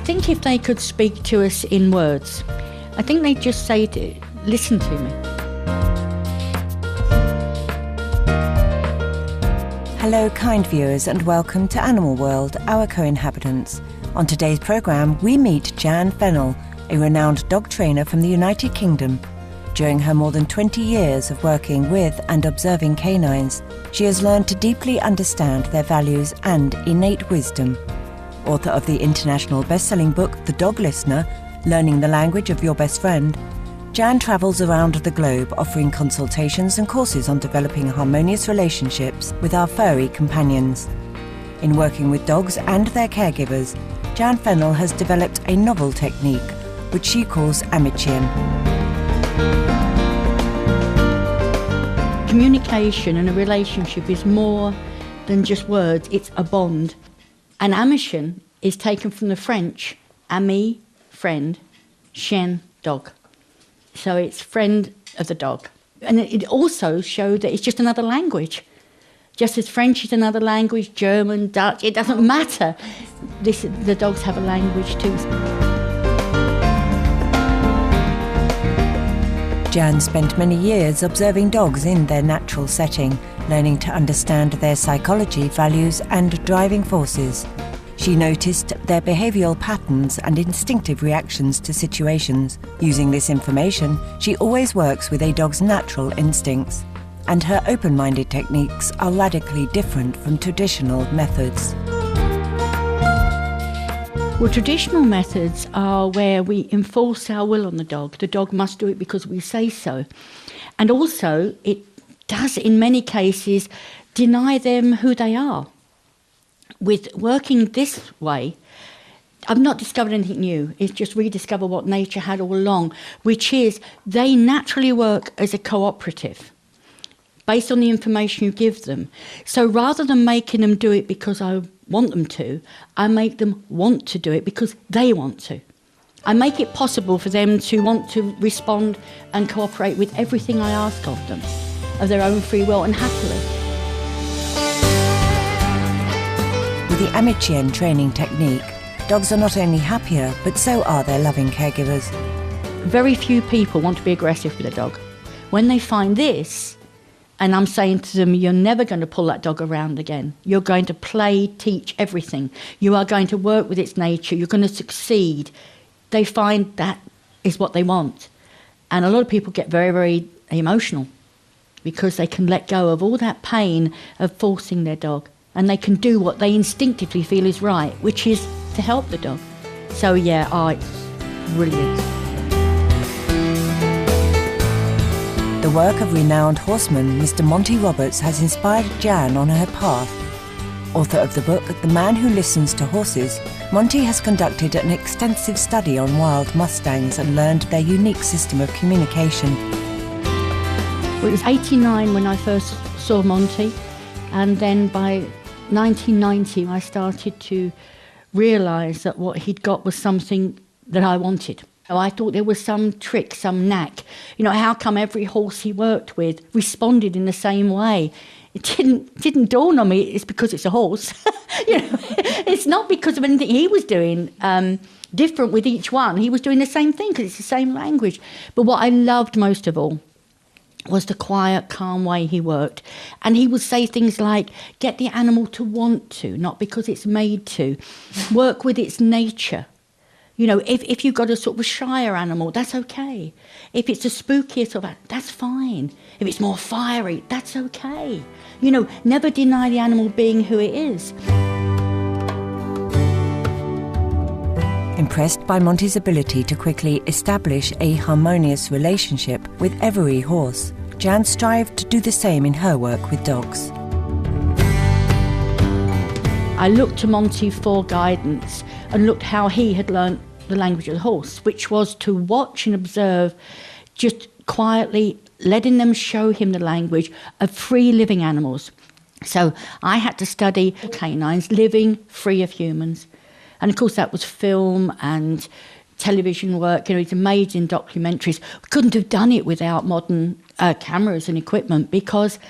think if they could speak to us in words, I think they'd just say, listen to me. Hello, kind viewers, and welcome to Animal World, Our Co-Inhabitants. On today's programme, we meet Jan Fennell, a renowned dog trainer from the United Kingdom. During her more than 20 years of working with and observing canines, she has learned to deeply understand their values and innate wisdom. Author of the international best-selling book, The Dog Listener, Learning the Language of Your Best Friend, Jan travels around the globe offering consultations and courses on developing harmonious relationships with our furry companions. In working with dogs and their caregivers, Jan Fennell has developed a novel technique, which she calls Amichien. Communication and a relationship is more than just words, it's a bond. And Amichien is taken from the French, ami, friend, chien, dog. So it's friend of the dog. And it also showed that it's just another language. Just as French is another language, German, Dutch, it doesn't matter. The dogs have a language too. Jan spent many years observing dogs in their natural setting, learning to understand their psychology, values and driving forces. She noticed their behavioural patterns and instinctive reactions to situations. Using this information, she always works with a dog's natural instincts, and her open-minded techniques are radically different from traditional methods. Well, traditional methods are where we enforce our will on the dog. The dog must do it because we say so. And also, it does, in many cases, deny them who they are. With working this way, I've not discovered anything new. It's just rediscovered what nature had all along, which is they naturally work as a cooperative based on the information you give them. So rather than making them do it because I want them to, I make them want to do it because they want to. I make it possible for them to want to respond and cooperate with everything I ask of them, of their own free will and happily. With the Amichien training technique, dogs are not only happier, but so are their loving caregivers. Very few people want to be aggressive with a dog. When they find this, and I'm saying to them, you're never going to pull that dog around again. You're going to play, teach everything. You are going to work with its nature. You're going to succeed. They find that is what they want. And a lot of people get very, very emotional because they can let go of all that pain of forcing their dog. And they can do what they instinctively feel is right, which is to help the dog. So yeah, it's brilliant. The work of renowned horseman Mr. Monty Roberts has inspired Jan on her path. Author of the book The Man Who Listens to Horses, Monty has conducted an extensive study on wild mustangs and learned their unique system of communication. Well, it was 1989 when I first saw Monty, and then by 1990 I started to realise that what he'd got was something that I wanted. So I thought there was some trick, some knack. You know, how come every horse he worked with responded in the same way? It didn't dawn on me it's because it's a horse. You know, it's not because of anything he was doing different with each one. He was doing the same thing because it's the same language. But what I loved most of all was the quiet, calm way he worked. And he would say things like, get the animal to want to, not because it's made to. Work with its nature. You know, if you've got a sort of shyer animal, that's okay. If it's a spookier sort of, that's fine. If it's more fiery, that's okay. You know, never deny the animal being who it is. Impressed by Monty's ability to quickly establish a harmonious relationship with every horse, Jan strived to do the same in her work with dogs. I looked to Monty for guidance and looked how he had learnt the language of the horse, which was to watch and observe, just quietly letting them show him the language of free living animals. So I had to study canines living free of humans. And of course that was film and television work. You know, it's amazing documentaries. We couldn't have done it without modern cameras and equipment because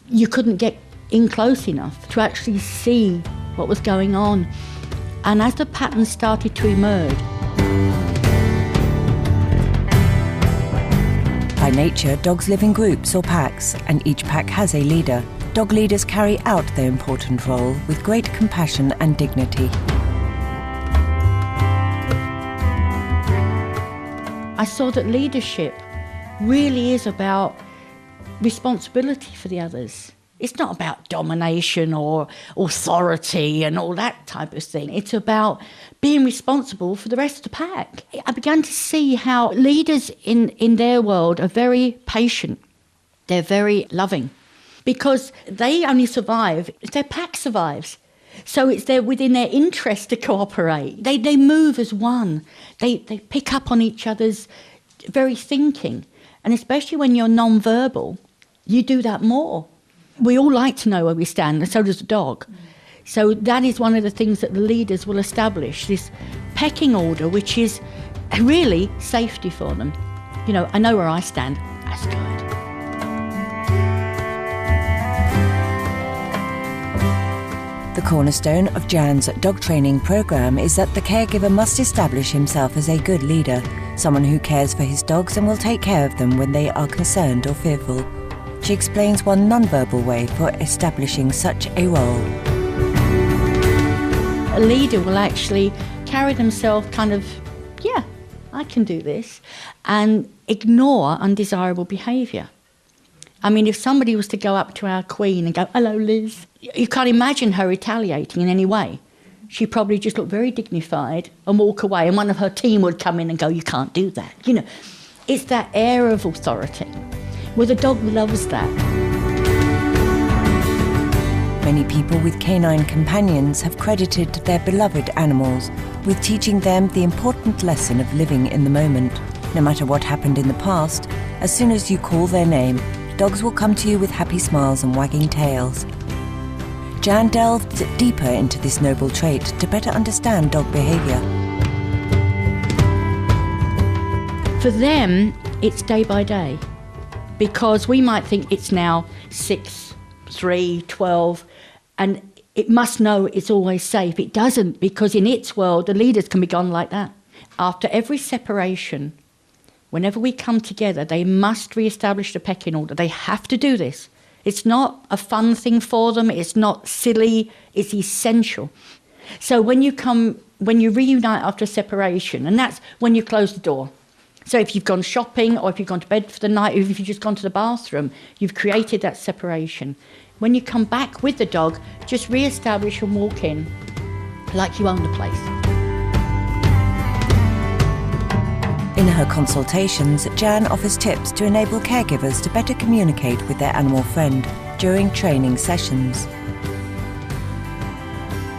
you couldn't get in close enough to actually see what was going on. And as the patterns started to emerge, by nature, dogs live in groups or packs, and each pack has a leader. Dog leaders carry out their important role with great compassion and dignity. I saw that leadership really is about responsibility for the others. It's not about domination or authority and all that type of thing. It's about being responsible for the rest of the pack. I began to see how leaders in their world are very patient. They're very loving because they only survive if their pack survives. So it's within their interest to cooperate. They move as one. They pick up on each other's very thinking. And especially when you're non-verbal, you do that more. We all like to know where we stand, and so does the dog. So that is one of the things that the leaders will establish, this pecking order, which is really safety for them. You know, I know where I stand. That's good. The cornerstone of Jan's dog training program is that the caregiver must establish himself as a good leader, someone who cares for his dogs and will take care of them when they are concerned or fearful. She explains one non-verbal way for establishing such a role. A leader will actually carry themselves kind of, yeah, I can do this, and ignore undesirable behaviour. I mean, if somebody was to go up to our Queen and go, "Hello, Liz," you can't imagine her retaliating in any way. She'd probably just look very dignified and walk away, and one of her team would come in and go, "You can't do that." You know, it's that air of authority. Well, the dog loves that. Many people with canine companions have credited their beloved animals with teaching them the important lesson of living in the moment. No matter what happened in the past, as soon as you call their name, dogs will come to you with happy smiles and wagging tails. Jan delved deeper into this noble trait to better understand dog behaviour. For them, it's day by day. Because we might think it's now 6, 3, 12, and it must know it's always safe. It doesn't, because in its world, the leaders can be gone like that. After every separation, whenever we come together, they must re-establish the pecking order. They have to do this. It's not a fun thing for them. It's not silly. It's essential. So when you reunite after a separation, and that's when you close the door. So if you've gone shopping or if you've gone to bed for the night, or if you've just gone to the bathroom, you've created that separation. When you come back with the dog, just re-establish and walk in like you own the place. In her consultations, Jan offers tips to enable caregivers to better communicate with their animal friend during training sessions.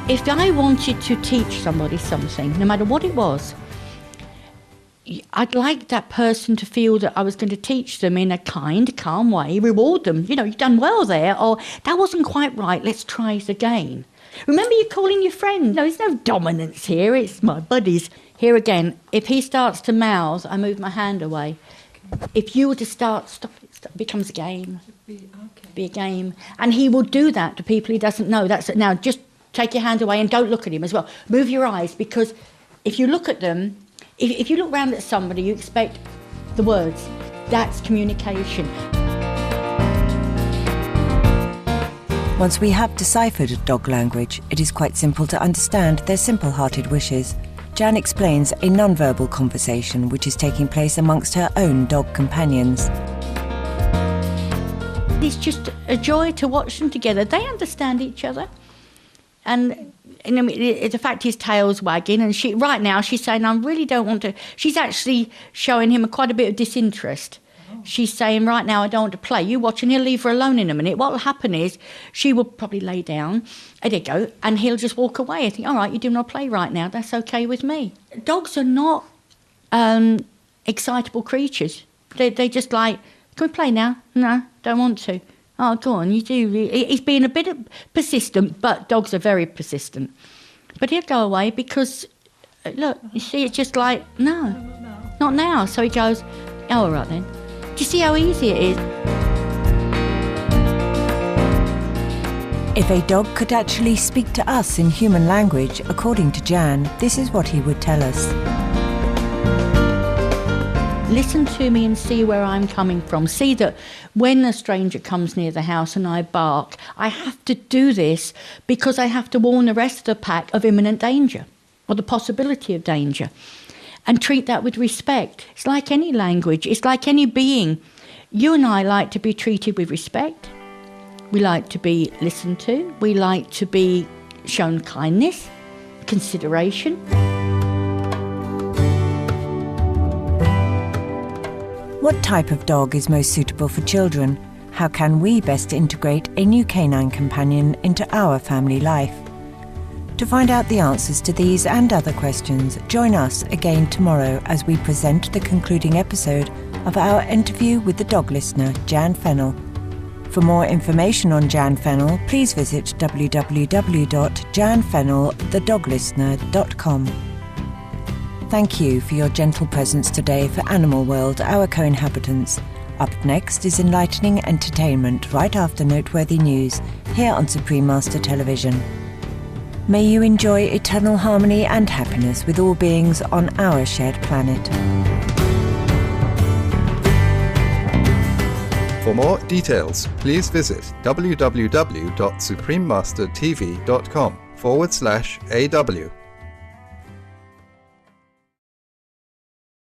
If I wanted to teach somebody something, no matter what it was, I'd like that person to feel that I was going to teach them in a kind, calm way, reward them. You know, you've done well there, or that wasn't quite right, let's try it again. Remember, you're calling your friend. No, there's no dominance here, it's my buddies. Here again, if he starts to mouth, I move my hand away. If you were to stop it becomes a game. Be a game. And he will do that to people he doesn't know. That's it. Now, just take your hand away and don't look at him as well. Move your eyes, because if you look at them, if you look round at somebody, you expect the words. That's communication. Once we have deciphered dog language, it is quite simple to understand their simple-hearted wishes. Jan explains a non-verbal conversation which is taking place amongst her own dog companions. It's just a joy to watch them together. They understand each other. And the fact his tail's wagging, and right now she's saying, I really don't want to. She's actually showing him quite a bit of disinterest. She's saying, right now I don't want to play. You watch and he'll leave her alone in a minute. What will happen is she will probably lay down, there you go, and he'll just walk away. I think, all right, you do not play right now. That's okay with me. Dogs are not excitable creatures. They just like, can we play now? No, don't want to. Oh, go on, you do. He's being a bit persistent, but dogs are very persistent. But he'll go away because, look, you see, it's just like, no, not now. So he goes, oh, all right then. Do you see how easy it is? If a dog could actually speak to us in human language, according to Jan, this is what he would tell us. Listen to me and see where I'm coming from. See that when a stranger comes near the house and I bark, I have to do this because I have to warn the rest of the pack of imminent danger or the possibility of danger, and treat that with respect. It's like any language. It's like any being. You and I like to be treated with respect. We like to be listened to. We like to be shown kindness, consideration. What type of dog is most suitable for children? How can we best integrate a new canine companion into our family life? To find out the answers to these and other questions, join us again tomorrow as we present the concluding episode of our interview with the dog listener, Jan Fennell. For more information on Jan Fennell, please visit www.janfennellthedoglistener.com. Thank you for your gentle presence today for Animal World, our co-inhabitants. Up next is enlightening entertainment right after noteworthy news here on Supreme Master Television. May you enjoy eternal harmony and happiness with all beings on our shared planet. For more details, please visit www.suprememastertv.com/AW.